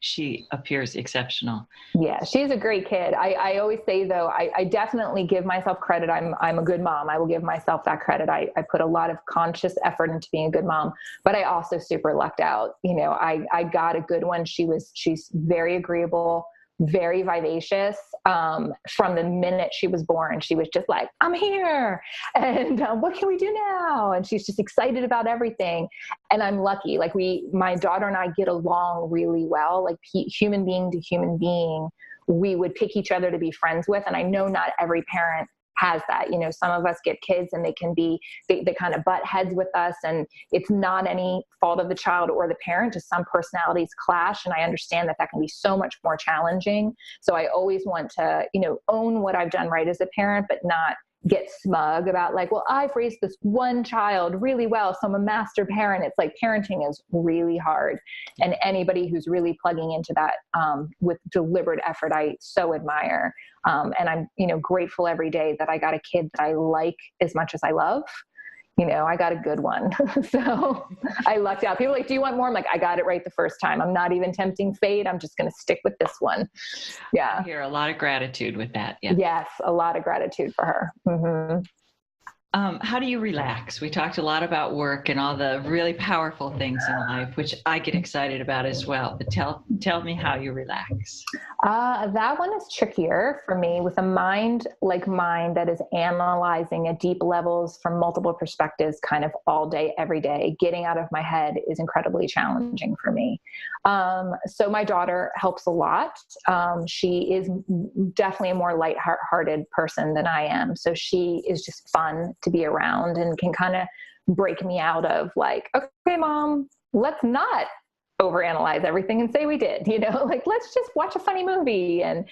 she appears exceptional. Yeah, she's a great kid. I always say, though, I definitely give myself credit. I'm a good mom. I will give myself that credit. I put a lot of conscious effort into being a good mom, but I also super lucked out. I got a good one. She's very agreeable, very vivacious. From the minute she was born, she was just like, I'm here. And what can we do now? And she's just excited about everything. And I'm lucky. Like my daughter and I get along really well, like human being to human being. We would pick each other to be friends with. And I know not every parent has that. Some of us get kids and they can be, they kind of butt heads with us, and it's not any fault of the child or the parent. Just some personalities clash. And I understand that can be so much more challenging. So I always want to, own what I've done right as a parent, but not get smug about like, well, I've raised this one child really well, so I'm a master parent. It's like parenting is really hard. And anybody who's really plugging into that with deliberate effort, I so admire. And I'm, grateful every day that I got a kid that I like as much as I love. I got a good one. So I lucked out. People are like, do you want more? I'm like, I got it right the first time. I'm not even tempting fate. I'm just going to stick with this one. Yeah. I hear a lot of gratitude with that. Yeah. Yes. A lot of gratitude for her. Mm-hmm. How do you relax? We talked a lot about work and all the really powerful things in life, which I get excited about as well. But tell me how you relax. That one is trickier for me with a mind like mine that is analyzing at deep levels from multiple perspectives kind of all day, every day. Getting out of my head is incredibly challenging for me. So my daughter helps a lot. She is definitely a more lighthearted person than I am. So she is just fun to be around and can kind of break me out of like, okay, mom, let's not overanalyze everything and say we did, like, let's just watch a funny movie. And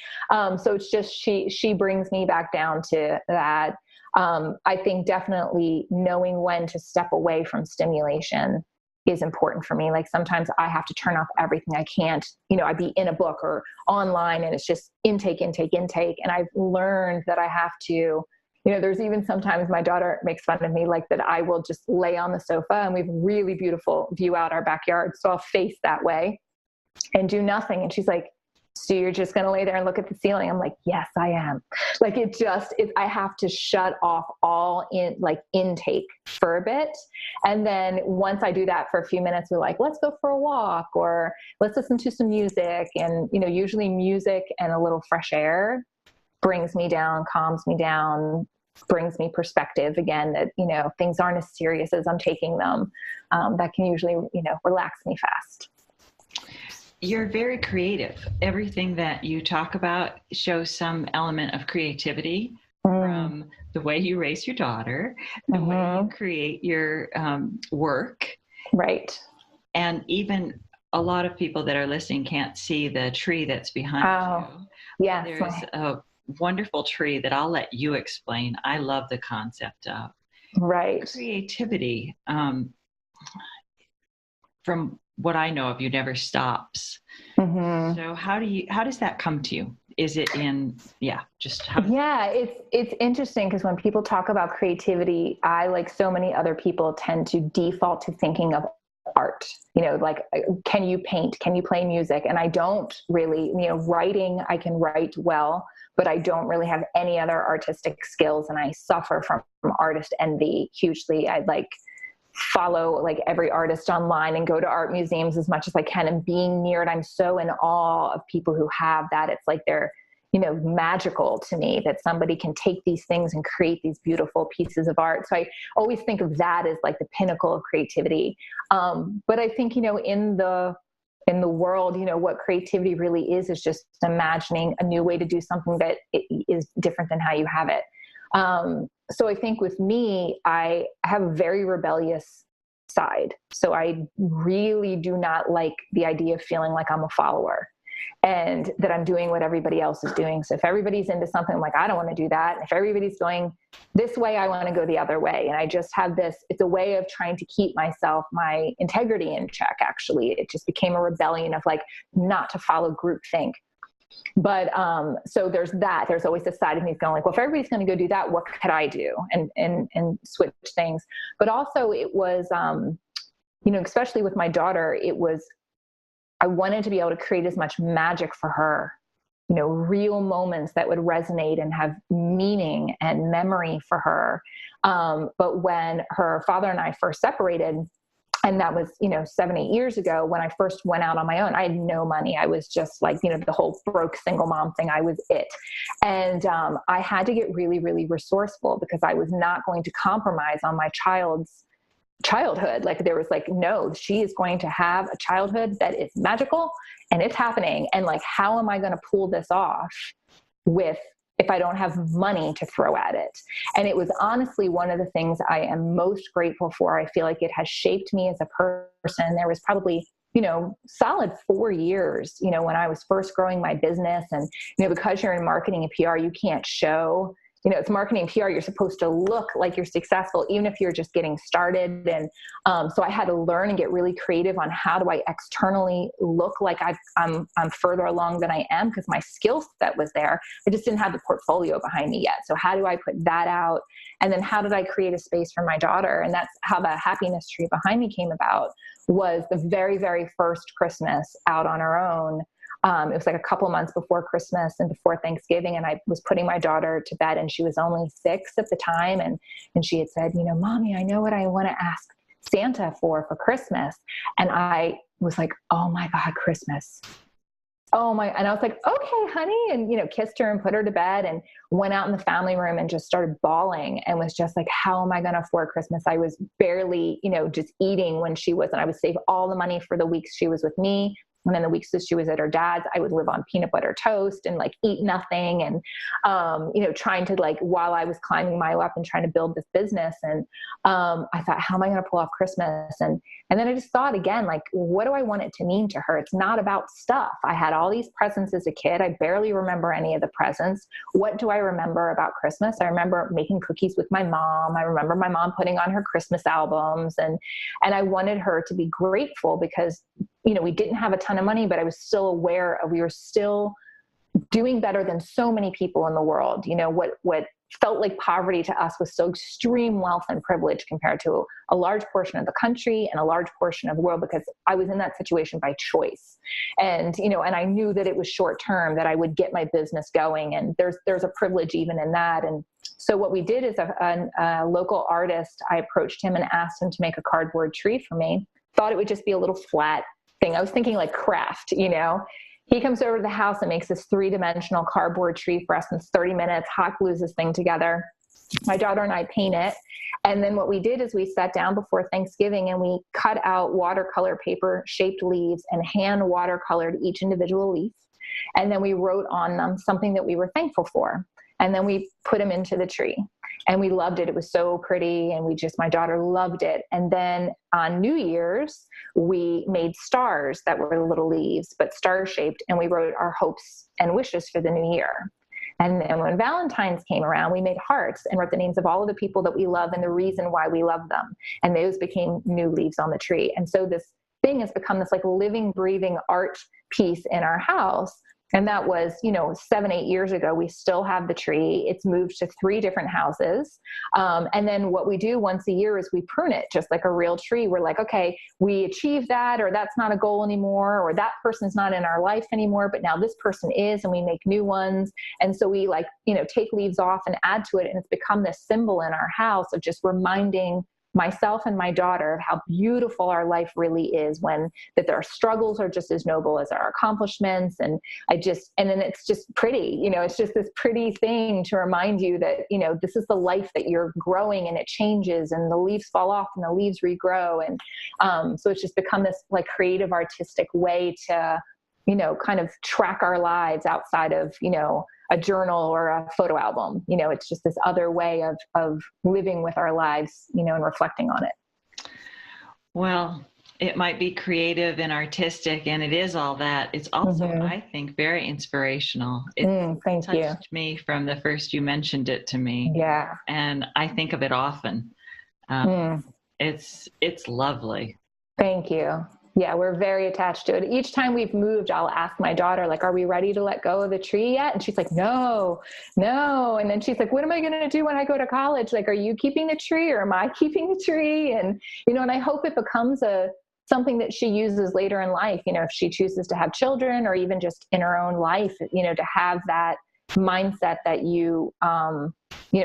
so it's just, she brings me back down to that. I think definitely knowing when to step away from stimulation is important for me. Like sometimes I have to turn off everything. I can't, I'd be in a book or online and it's just intake. And I've learned that I have to, there's even sometimes my daughter makes fun of me, like that I will just lay on the sofa and we have a really beautiful view out our backyard. So I'll face that way and do nothing. And she's like, so you're just going to lay there and look at the ceiling? I'm like, yes, I am. Like I have to shut off all intake for a bit. And then once I do that for a few minutes, we're like, let's go for a walk or let's listen to some music. And, usually music and a little fresh air brings me down, calms me down, brings me perspective again that, things aren't as serious as I'm taking them. That can usually, relax me fast. You're very creative. Everything that you talk about shows some element of creativity from the way you raise your daughter, the way you create your work. Right. And even a lot of people that are listening can't see the tree that's behind you. Yes. There's a wonderful tree that I'll let you explain. I love the concept of creativity. From what I know of, you never stops. So how does that come to you? Is it it's interesting because when people talk about creativity, I, like so many other people, tend to default to thinking of art, like, can you paint? Can you play music? And I don't really, writing, I can write well, but I don't really have any other artistic skills. And I suffer from artist envy hugely. I'd follow every artist online and go to art museums as much as I can, and being near it, I'm so in awe of people who have that. It's like they're, magical to me that somebody can take these things and create these beautiful pieces of art. So I always think of that as like the pinnacle of creativity. But I think, in the world, what creativity really is just imagining a new way to do something that is different than how you have it. So I think with me, I have a very rebellious side. So I really do not like the idea of feeling like I'm a follower and that I'm doing what everybody else is doing. So if everybody's into something, I'm like, I don't want to do that. And if everybody's going this way, I want to go the other way. And I just have it's a way of trying to keep my integrity in check. Actually, it just became a rebellion of not to follow groupthink. But, so there's that. There's always this side of me going well, if everybody's going to go do that, what could I do? And switch things. But also it was, especially with my daughter, I wanted to be able to create as much magic for her, real moments that would resonate and have meaning and memory for her. But when her father and I first separated, and that was, 7-8 years ago, when I first went out on my own, I had no money. I was just the whole broke single mom thing. I was it. And I had to get really, really resourceful because I was not going to compromise on my child's childhood. There was no, she is going to have a childhood that is magical and it's happening. And how am I going to pull this off if I don't have money to throw at it? And it was honestly one of the things I am most grateful for. I feel like it has shaped me as a person. There was probably, solid 4 years, when I was first growing my business. And, because you're in marketing and PR, you can't show, it's marketing and PR. You're supposed to look like you're successful, even if you're just getting started. And so I had to learn and get really creative on how do I externally look like I'm further along than I am, because my skill set was there. I just didn't have the portfolio behind me yet. So how do I put that out? And then how did I create a space for my daughter? And that's how the happiness tree behind me came about, was the very, very first Christmas out on our own. It was a couple months before Christmas and before Thanksgiving. And I was putting my daughter to bed, and she was only 6 at the time. And she had said, Mommy, I know what I want to ask Santa for Christmas. And I was like, oh my God, Christmas. Oh my, and I was like, okay, honey. And, kissed her and put her to bed and went out in the family room and just started bawling and was just like, how am I going to afford Christmas? I was barely, just eating when she wasn't. I would save all the money for the weeks she was with me. And then the weeks that she was at her dad's, I would live on peanut butter toast and like eat nothing. And, trying to like, while I was climbing my way up and trying to build this business. And, I thought, how am I going to pull off Christmas? And then I just thought again, like, what do I want it to mean to her? It's not about stuff. I had all these presents as a kid. I barely remember any of the presents. What do I remember about Christmas? I remember making cookies with my mom. I remember my mom putting on her Christmas albums, and I wanted her to be grateful because, we didn't have a ton of money, but I was still aware of, we were still doing better than so many people in the world. What felt like poverty to us was so extreme wealth and privilege compared to a large portion of the country and a large portion of the world, because I was in that situation by choice. And, and I knew that it was short term, that I would get my business going. And there's a privilege even in that. And so what we did is a local artist, I approached him and asked him to make a cardboard tree for me. Thought it would just be a little flat thing. I was thinking like craft, He comes over to the house and makes this 3-dimensional cardboard tree for us in 30 minutes, hot glues this thing together. My daughter and I paint it. And then what we did is we sat down before Thanksgiving and we cut out watercolor paper shaped leaves and hand watercolored each individual leaf. And then we wrote on them something that we were thankful for. And then we put them into the tree. And we loved it. It was so pretty. And my daughter loved it. And then on New Year's, we made stars that were little leaves, but star shaped. And we wrote our hopes and wishes for the new year. And then when Valentine's came around, we made hearts and wrote the names of all of the people that we love and the reason why we love them. And those became new leaves on the tree. And so this thing has become this like living, breathing art piece in our house. And that was, 7-8 years ago. We still have the tree. It's moved to 3 different houses. And then what we do once a year is we prune it just like a real tree. We're like, okay, we achieved that, or that's not a goal anymore, or that person's not in our life anymore, but now this person is, and we make new ones. And so we take leaves off and add to it. And it's become this symbol in our house of just reminding myself and my daughter of how beautiful our life really is, that our struggles are just as noble as our accomplishments. And then it's just pretty, it's just this pretty thing to remind you that, this is the life that you're growing, and it changes, and the leaves fall off and the leaves regrow. And so it's just become this like creative, artistic way to, kind of track our lives outside of, a journal or a photo album. It's just this other way of living with our lives, and reflecting on it. Well, it might be creative and artistic, and it is all that. It's also, I think, very inspirational. It touched me from the first you mentioned it to me. Yeah. And I think of it often. It's lovely. Thank you. Yeah, we're very attached to it. Each time we've moved, I'll ask my daughter, like, are we ready to let go of the tree yet? And she's like, no. And then she's like, what am I going to do when I go to college? Like, are you keeping the tree or am I keeping the tree? And, and I hope it becomes something that she uses later in life, if she chooses to have children or even just in her own life, to have that mindset that you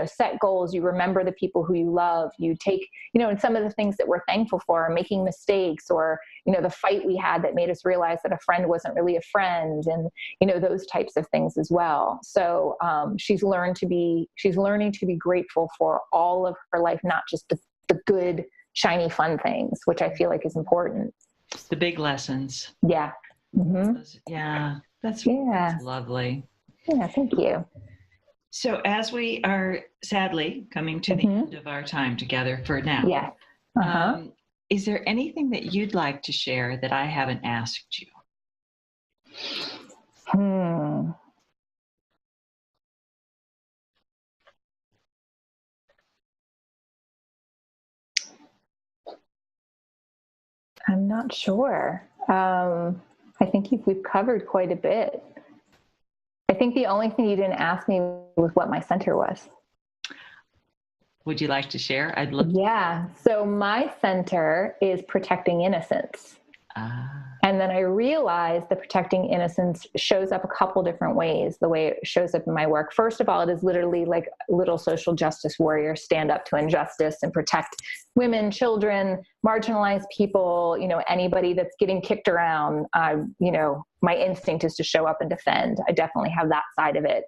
set goals, you remember the people who you love, you take, and some of the things that we're thankful for, making mistakes, or, the fight we had that made us realize that a friend wasn't really a friend, and, those types of things as well. So she's learning to be grateful for all of her life, not just the good, shiny, fun things, which I feel like is important. The big lessons. Yeah. Mm-hmm. That's lovely. Yeah, thank you. So as we are sadly coming to the end of our time together for now, is there anything that you'd like to share that I haven't asked you? I'm not sure. I think we've covered quite a bit. I think the only thing you didn't ask me was what my center was. Would you like to share? I'd love to. Yeah. So my center is protecting innocence. Ah. And then I realized the protecting innocence shows up a couple different ways, the way it shows up in my work. First of all, it is literally like little social justice warriors stand up to injustice and protect women, children, marginalized people, anybody that's getting kicked around. My instinct is to show up and defend. I definitely have that side of it.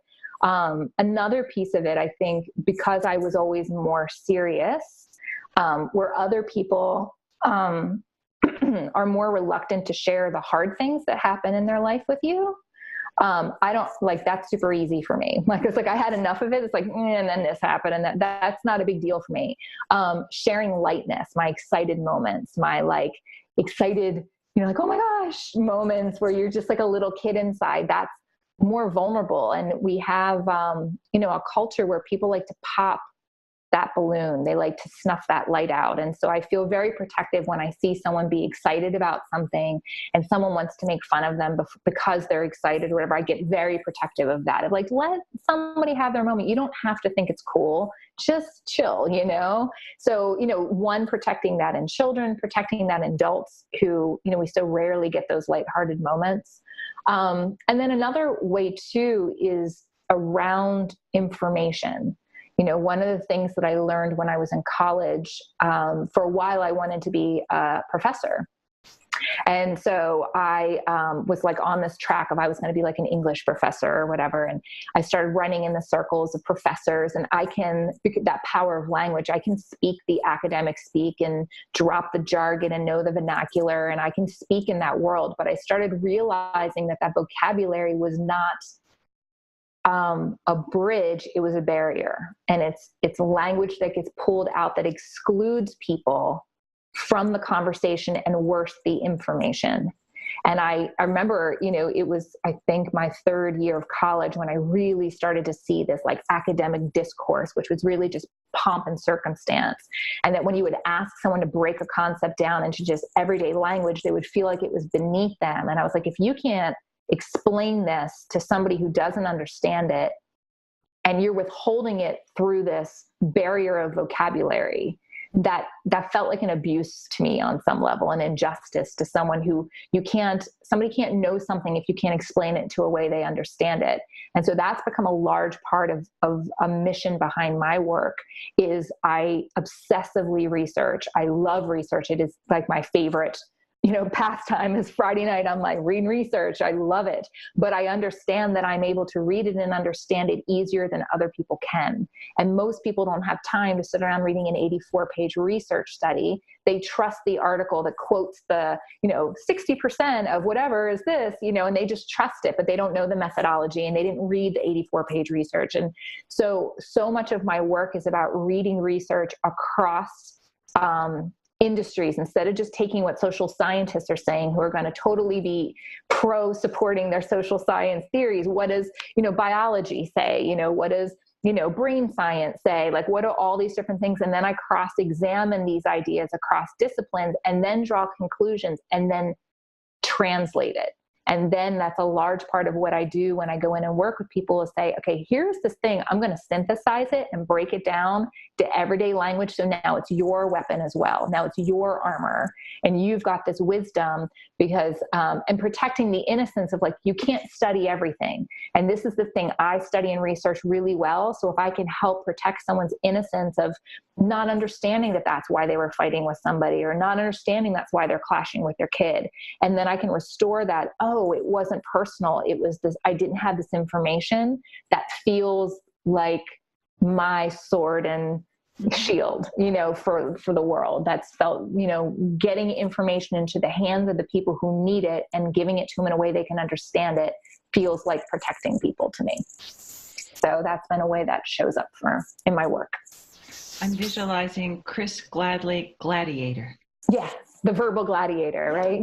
Another piece of it, I think, because I was always more serious, where other people, are more reluctant to share the hard things that happen in their life with you. I don't like, that's super easy for me. It's like, I had enough of it. It's like, and then this happened, and that's not a big deal for me. Sharing lightness, my excited moments, my excited, oh my gosh, moments where you're just like a little kid inside, that's more vulnerable. And we have, a culture where people like to pop that balloon. They like to snuff that light out. And so I feel very protective when I see someone be excited about something and someone wants to make fun of them because they're excited or whatever. I get very protective of that. Let somebody have their moment. You don't have to think it's cool. Just chill, So, one, protecting that in children, protecting that in adults who, we so rarely get those lighthearted moments. And then another way too is around information. One of the things that I learned when I was in college, for a while, I wanted to be a professor. And so I was on this track of I was going to be like an English professor or whatever. And I started running in the circles of professors, and that power of language, I can speak the academic speak and drop the jargon and know the vernacular, and I can speak in that world. But I started realizing that vocabulary was not a bridge, it was a barrier. And it's language that gets pulled out that excludes people from the conversation and worse, the information. And I remember, it was, I think, my third year of college when I really started to see this academic discourse, which was really just pomp and circumstance. And that when you would ask someone to break a concept down into just everyday language, they would feel like it was beneath them. And I was like, if you can't explain this to somebody who doesn't understand it, and you're withholding it through this barrier of vocabulary, that felt like an abuse to me on some level, an injustice to someone who somebody can't know something if you can't explain it to a way they understand it. And so that's become a large part of a mission behind my work is I obsessively research. I love research. It is like my favorite pastime is Friday night. I'm reading research. I love it. But I understand that I'm able to read it and understand it easier than other people can. And most people don't have time to sit around reading an 84-page research study. They trust the article that quotes the, 60% of whatever is this, and they just trust it, but they don't know the methodology and they didn't read the 84-page research. And so much of my work is about reading research across, industries, instead of just taking what social scientists are saying, who are going to totally be pro supporting their social science theories. What does, biology say? What does, brain science say? What are all these different things? And then I cross-examine these ideas across disciplines and then draw conclusions and then translate it. And then that's a large part of what I do when I go in and work with people is say, okay, here's this thing. I'm going to synthesize it and break it down to everyday language. So now it's your weapon as well. Now it's your armor. And you've got this wisdom because, and protecting the innocence of you can't study everything. And this is the thing I study and research really well. So if I can help protect someone's innocence of not understanding that that's why they were fighting with somebody, or not understanding that's why they're clashing with their kid. And then I can restore that. Oh, it wasn't personal. It was this, I didn't have this information that feels like my sword and shield, for the world. That's felt, getting information into the hands of the people who need it and giving it to them in a way they can understand it feels like protecting people to me. So that's been a way that shows up in my work. I'm visualizing Cris Gladly, Gladiator. Yeah, the verbal gladiator, right?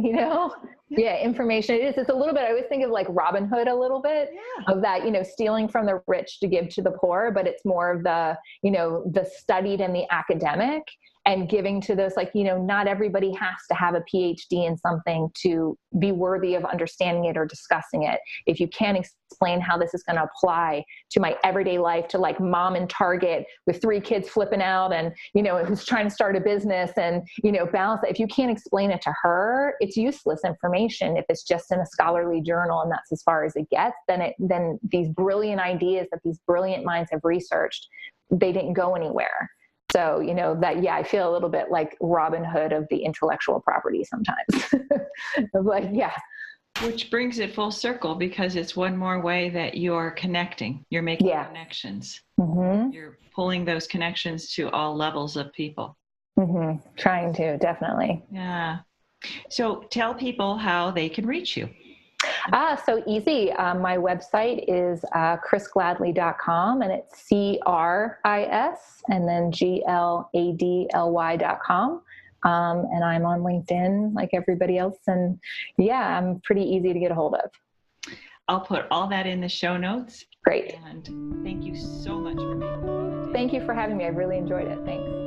Yeah, information. It's a little bit, I always think of Robin Hood a little bit, of that, stealing from the rich to give to the poor, but it's more of the, the studied and the academic. and giving to those, like, not everybody has to have a PhD in something to be worthy of understanding it or discussing it. If you can't explain how this is going to apply to my everyday life, to like mom in Target with 3 kids flipping out and, who's trying to start a business and, balance that. If you can't explain it to her, it's useless information. If it's just in a scholarly journal and that's as far as it gets, then these brilliant ideas that these brilliant minds have researched, they didn't go anywhere. So, I feel a little bit like Robin Hood of the intellectual property sometimes. Like, yeah. Which brings it full circle, because it's one more way that you're connecting. You're making connections. Mm-hmm. You're pulling those connections to all levels of people. Mm-hmm. Trying to, definitely. Yeah. So tell people how they can reach you. So easy. My website is crisgladly.com, and it's CRIS and then GLADLY.com. And I'm on LinkedIn like everybody else. And I'm pretty easy to get a hold of. I'll put all that in the show notes. Great. And thank you so much for being with me today. Thank you for having me. I really enjoyed it. Thanks.